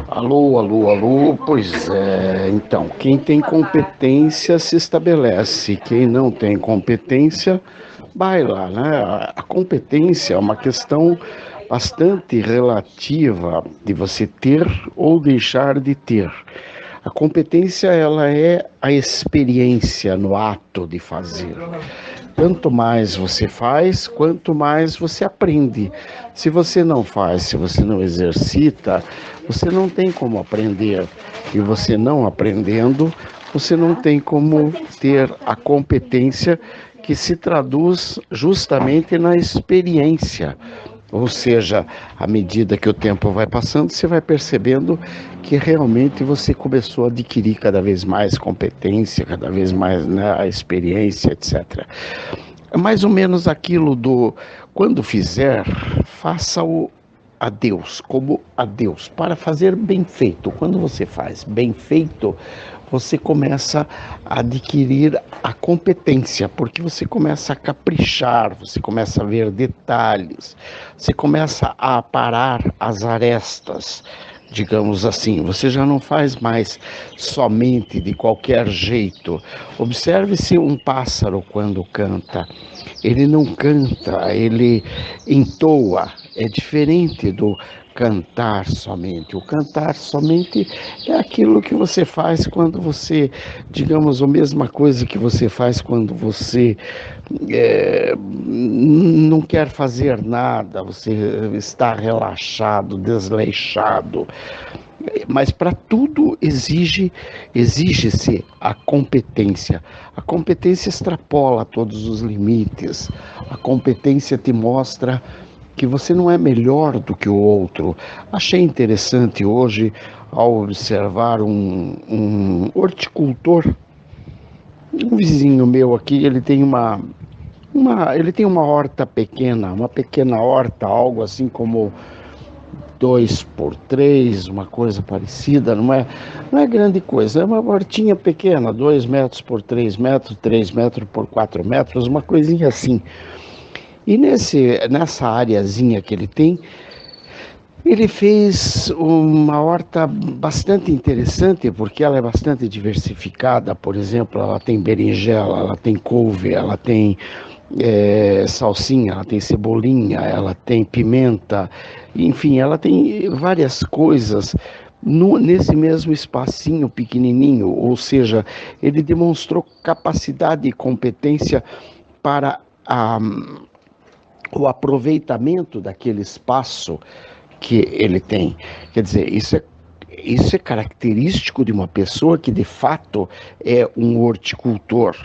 Alô, alô, alô. Pois é, então, quem tem competência se estabelece, quem não tem competência, vai lá, né? A competência é uma questão bastante relativa de você ter ou deixar de ter. A competência, ela é a experiência no ato de fazer. Quanto mais você faz, quanto mais você aprende. Se você não faz, se você não exercita, você não tem como aprender. E você não aprendendo, você não tem como ter a competência que se traduz justamente na experiência. Ou seja, à medida que o tempo vai passando, você vai percebendo que realmente você começou a adquirir cada vez mais competência, cada vez mais, né, a experiência, etc. É mais ou menos aquilo do quando fizer, faça-o a Deus, como a Deus, para fazer bem feito. Quando você faz bem feito, você começa a adquirir a competência, porque você começa a caprichar, você começa a ver detalhes, você começa a aparar as arestas, digamos assim. Você já não faz mais somente de qualquer jeito. Observe-se um pássaro quando canta. Ele não canta, ele entoa. É diferente do cantar somente. O cantar somente é aquilo que você faz quando você, digamos, a mesma coisa que você faz quando você não quer fazer nada, você está relaxado, desleixado. Mas para tudo exige-se a competência. A competência extrapola todos os limites. A competência te mostra que você não é melhor do que o outro. Achei interessante hoje, ao observar um horticultor, um vizinho meu aqui, ele tem ele tem uma horta pequena, uma pequena horta, algo assim como 2 por 3, uma coisa parecida, não é grande coisa, é uma hortinha pequena, 2 metros por 3 metros, 3 metros por 4 metros, uma coisinha assim. E nessa areazinha que ele tem, ele fez uma horta bastante interessante, porque ela é bastante diversificada. Por exemplo, ela tem berinjela, ela tem couve, ela tem salsinha, ela tem cebolinha, ela tem pimenta, enfim, ela tem várias coisas nesse mesmo espacinho pequenininho. Ou seja, ele demonstrou capacidade e competência para o aproveitamento daquele espaço que ele tem. Quer dizer, isso é característico de uma pessoa que de fato é um horticultor,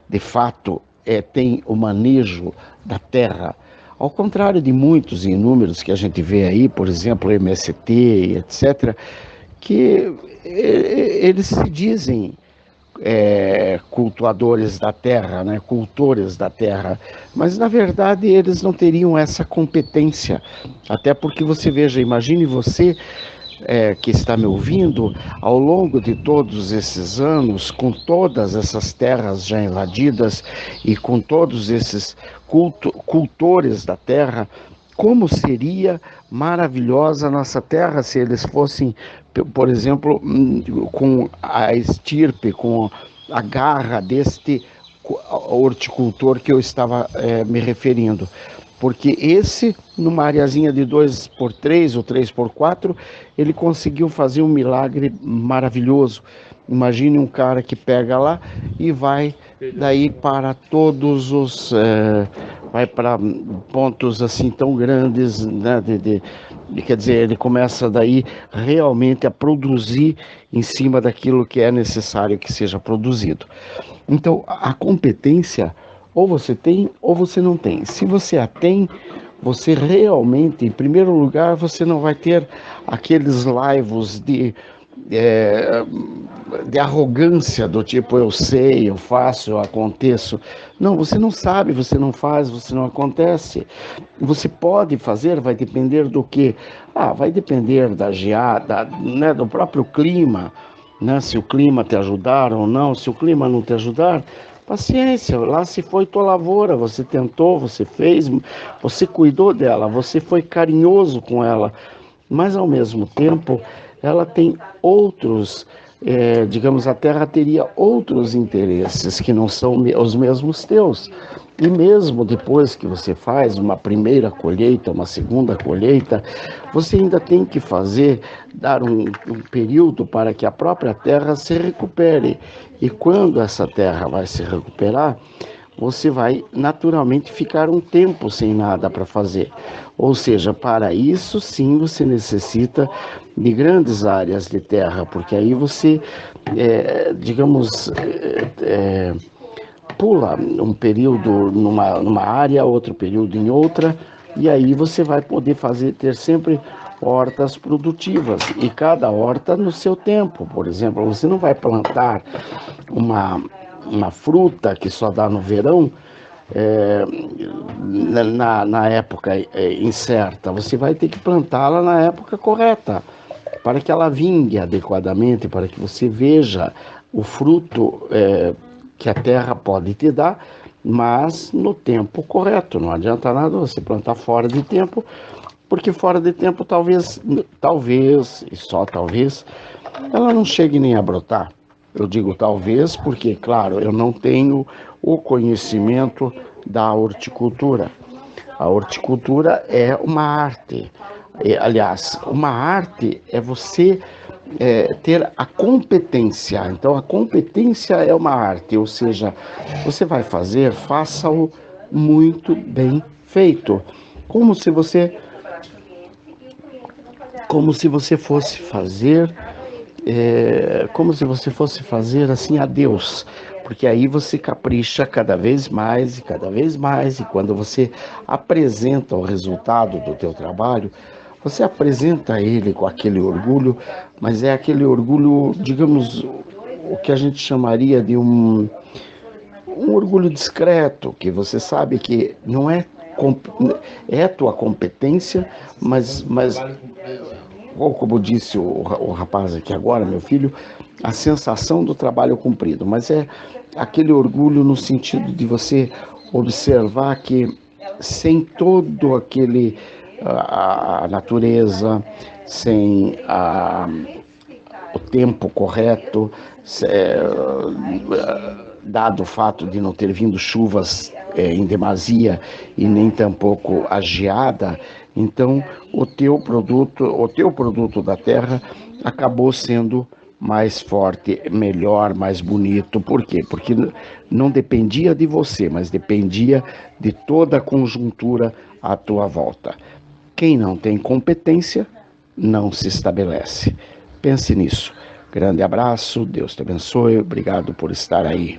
de fato tem o manejo da terra. Ao contrário de muitos e inúmeros que a gente vê aí, por exemplo, MST, etc., que eles se dizem cultuadores da terra, né, cultores da terra, mas na verdade eles não teriam essa competência, até porque você veja, imagine você que está me ouvindo, ao longo de todos esses anos, com todas essas terras já invadidas e com todos esses cultores da terra, como seria maravilhosa a nossa terra se eles fossem, por exemplo, com a estirpe, com a garra deste horticultor que eu estava me referindo. Porque esse, numa areazinha de 2 por 3 ou 3 por 4, ele conseguiu fazer um milagre maravilhoso. Imagine um cara que pega lá e vai daí para todos os... vai para pontos assim tão grandes, né, quer dizer, ele começa daí realmente a produzir em cima daquilo que é necessário que seja produzido. Então, a competência, ou você tem ou você não tem. Se você a tem, você realmente, em primeiro lugar, você não vai ter aqueles laivos de arrogância do tipo eu sei, eu faço, eu aconteço. Não, você não sabe, você não faz, você não acontece. Você pode fazer, vai depender do quê? Vai depender da geada, né, do próprio clima, né, se o clima te ajudar ou não. Se o clima não te ajudar, paciência, lá se foi tua lavoura, você tentou, você fez, você cuidou dela, você foi carinhoso com ela. mas ao mesmo tempo ela tem outros, digamos, a terra teria outros interesses que não são os mesmos teus. E mesmo depois que você faz uma primeira colheita, uma segunda colheita, você ainda tem que dar um período para que a própria terra se recupere. E quando essa terra vai se recuperar, você vai naturalmente ficar um tempo sem nada para fazer. Ou seja, para isso sim você necessita de grandes áreas de terra, porque aí você, digamos, pula um período numa área, outro período em outra, e aí você vai poder ter sempre hortas produtivas, e cada horta no seu tempo. Por exemplo, você não vai plantar uma fruta que só dá no verão, na época incerta. Você vai ter que plantá-la na época correta, para que ela vingue adequadamente, para que você veja o fruto que a terra pode te dar, mas no tempo correto. Não adianta nada você plantar fora de tempo, porque fora de tempo talvez, e só talvez, ela não chegue nem a brotar. Eu digo talvez porque, claro, eu não tenho o conhecimento da horticultura. A horticultura é uma arte. Aliás, uma arte é você ter a competência. Então, a competência é uma arte, ou seja, você vai fazer, faça-o muito bem feito, como se você fosse fazer, como se você fosse fazer assim a Deus, porque aí você capricha cada vez mais e cada vez mais, e quando você apresenta o resultado do teu trabalho, você apresenta ele com aquele orgulho, mas é aquele orgulho, digamos, o que a gente chamaria de um orgulho discreto, que você sabe que não é tua competência, mas ou como disse o rapaz aqui agora, meu filho, a sensação do trabalho cumprido, mas é aquele orgulho no sentido de você observar que sem todo a natureza, sem o tempo correto, dado o fato de não ter vindo chuvas em demasia e nem tampouco a geada, então o teu produto da terra acabou sendo mais forte, melhor, mais bonito. Por quê? Porque não dependia de você, mas dependia de toda a conjuntura à tua volta. Quem não tem competência não se estabelece. Pense nisso. Grande abraço, Deus te abençoe, obrigado por estar aí.